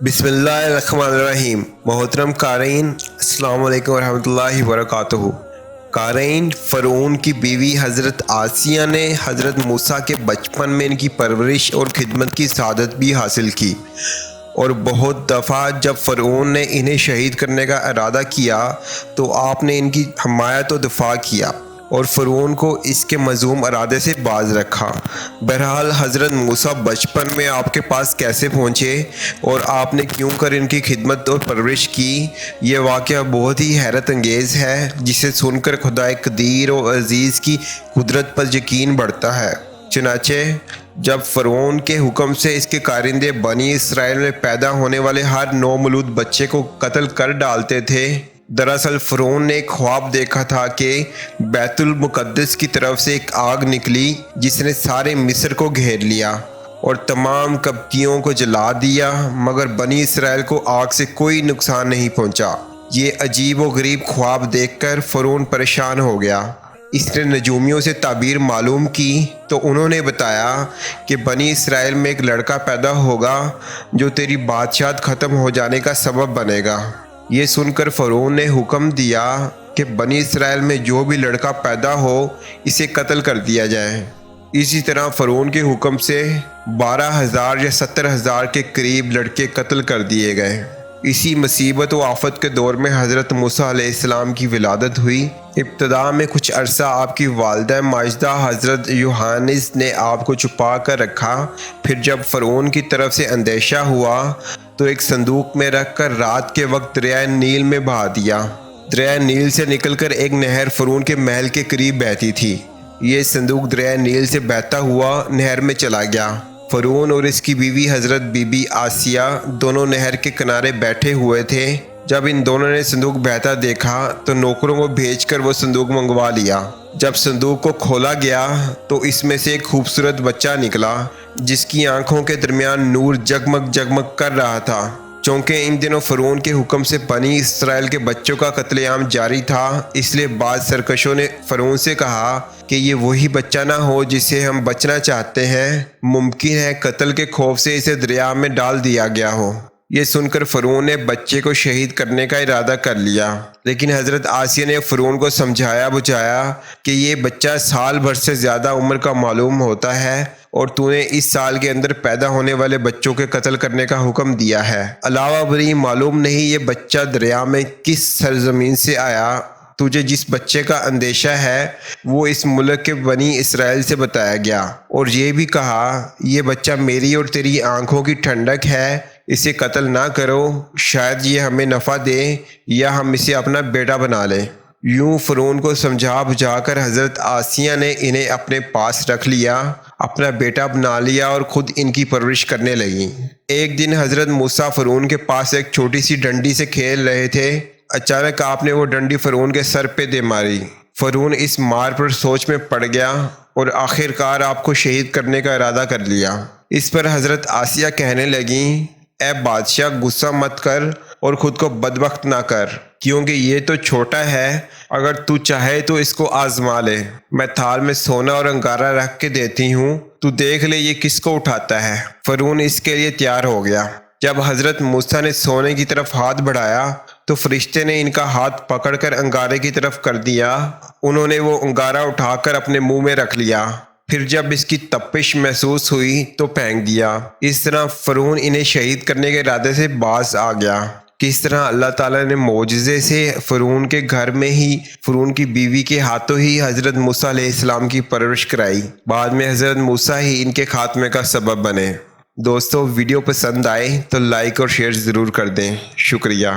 بسم اللہ الرحمن الرحیم۔ محترم قارئین، السلام علیکم ورحمۃ اللہ وبرکاتہ۔ قارئین، فرعون کی بیوی حضرت آسیہ نے حضرت موسیٰ کے بچپن میں ان کی پرورش اور خدمت کی سعادت بھی حاصل کی، اور بہت دفعہ جب فرعون نے انہیں شہید کرنے کا ارادہ کیا تو آپ نے ان کی حمایت و دفاع کیا اور فرعون کو اس کے مذموم ارادے سے باز رکھا۔ بہرحال حضرت موسیٰ بچپن میں آپ کے پاس کیسے پہنچے اور آپ نے کیوں کر ان کی خدمت اور پرورش کی، یہ واقعہ بہت ہی حیرت انگیز ہے، جسے سن کر خدائے قدیر و عزیز کی قدرت پر یقین بڑھتا ہے۔ چنانچہ جب فرعون کے حکم سے اس کے کارندے بنی اسرائیل میں پیدا ہونے والے ہر نومولود بچے کو قتل کر ڈالتے تھے، دراصل فرعون نے ایک خواب دیکھا تھا کہ بیت المقدس کی طرف سے ایک آگ نکلی جس نے سارے مصر کو گھیر لیا اور تمام قبطیوں کو جلا دیا، مگر بنی اسرائیل کو آگ سے کوئی نقصان نہیں پہنچا۔ یہ عجیب و غریب خواب دیکھ کر فرعون پریشان ہو گیا۔ اس نے نجومیوں سے تعبیر معلوم کی تو انہوں نے بتایا کہ بنی اسرائیل میں ایک لڑکا پیدا ہوگا جو تیری بادشاہت ختم ہو جانے کا سبب بنے گا۔ یہ سن کر فرعون نے حکم دیا کہ بنی اسرائیل میں جو بھی لڑکا پیدا ہو اسے قتل کر دیا جائے۔ اسی طرح فرعون کے حکم سے 12,000 یا 70,000 کے قریب لڑکے قتل کر دیے گئے۔ اسی مصیبت و آفت کے دور میں حضرت موسیٰ علیہ السلام کی ولادت ہوئی۔ ابتدا میں کچھ عرصہ آپ کی والدہ ماجدہ حضرت یوحانس نے آپ کو چھپا کر رکھا، پھر جب فرعون کی طرف سے اندیشہ ہوا تو ایک صندوق میں رکھ کر رات کے وقت دریائے نیل میں بہا دیا۔ دریائے نیل سے نکل کر ایک نہر فرعون کے محل کے قریب بہتی تھی۔ یہ صندوق دریائے نیل سے بہتا ہوا نہر میں چلا گیا۔ فرعون اور اس کی بیوی حضرت بی بی آسیہ دونوں نہر کے کنارے بیٹھے ہوئے تھے۔ جب ان دونوں نے صندوق بہتا دیکھا تو نوکروں کو بھیج کر وہ صندوق منگوا لیا۔ جب صندوق کو کھولا گیا تو اس میں سے ایک خوبصورت بچہ نکلا جس کی آنکھوں کے درمیان نور جگمگ جگمگ کر رہا تھا۔ چونکہ ان دنوں فرعون کے حکم سے بنی اسرائیل کے بچوں کا قتل عام جاری تھا، اس لیے بعض سرکشوں نے فرعون سے کہا کہ یہ وہی بچہ نہ ہو جسے ہم بچنا چاہتے ہیں، ممکن ہے قتل کے خوف سے اسے دریا میں ڈال دیا گیا ہو۔ یہ سن کر فرعون نے بچے کو شہید کرنے کا ارادہ کر لیا، لیکن حضرت آسیہ نے فرعون کو سمجھایا بجھایا کہ یہ بچہ سال بھر سے زیادہ عمر کا معلوم ہوتا ہے اور تو نے اس سال کے اندر پیدا ہونے والے بچوں کے قتل کرنے کا حکم دیا ہے۔ علاوہ بری معلوم نہیں یہ بچہ دریا میں کس سرزمین سے آیا۔ تجھے جس بچے کا اندیشہ ہے وہ اس ملک کے بنی اسرائیل سے بتایا گیا، اور یہ بھی کہا یہ بچہ میری اور تیری آنکھوں کی ٹھنڈک ہے، اسے قتل نہ کرو، شاید یہ ہمیں نفع دے یا ہم اسے اپنا بیٹا بنا لیں۔ یوں فرعون کو سمجھا بجھا کر حضرت آسیہ نے انہیں اپنے پاس رکھ لیا، اپنا بیٹا بنا لیا اور خود ان کی پرورش کرنے لگی۔ ایک دن حضرت موسیٰ فرعون کے پاس ایک چھوٹی سی ڈنڈی سے کھیل رہے تھے۔ اچانک آپ نے وہ ڈنڈی فرعون کے سر پہ دے ماری۔ فرعون اس مار پر سوچ میں پڑ گیا اور آخرکار آپ کو شہید کرنے کا ارادہ کر لیا۔ اس پر حضرت آسیہ کہنے لگیں، اے بادشاہ، غصہ مت کر اور خود کو بدبخت نہ کر، کیونکہ یہ تو چھوٹا ہے، اگر تو چاہے تو اس کو آزما لے۔ میں تھال میں سونا اور انگارہ رکھ کے دیتی ہوں، تو دیکھ لے یہ کس کو اٹھاتا ہے۔ فرعون اس کے لیے تیار ہو گیا۔ جب حضرت موسیٰ نے سونے کی طرف ہاتھ بڑھایا تو فرشتے نے ان کا ہاتھ پکڑ کر انگارے کی طرف کر دیا۔ انہوں نے وہ انگارہ اٹھا کر اپنے منہ میں رکھ لیا، پھر جب اس کی تپش محسوس ہوئی تو پھینک دیا۔ اس طرح فرعون انہیں شہید کرنے کے ارادے سے باز آ گیا۔ کس طرح اللہ تعالیٰ نے معجزے سے فرعون کے گھر میں ہی فرعون کی بیوی کے ہاتھوں ہی حضرت موسیٰ علیہ السلام کی پرورش کرائی، بعد میں حضرت موسیٰ ہی ان کے خاتمے کا سبب بنے۔ دوستو، ویڈیو پسند آئے تو لائک اور شیئر ضرور کر دیں۔ شکریہ۔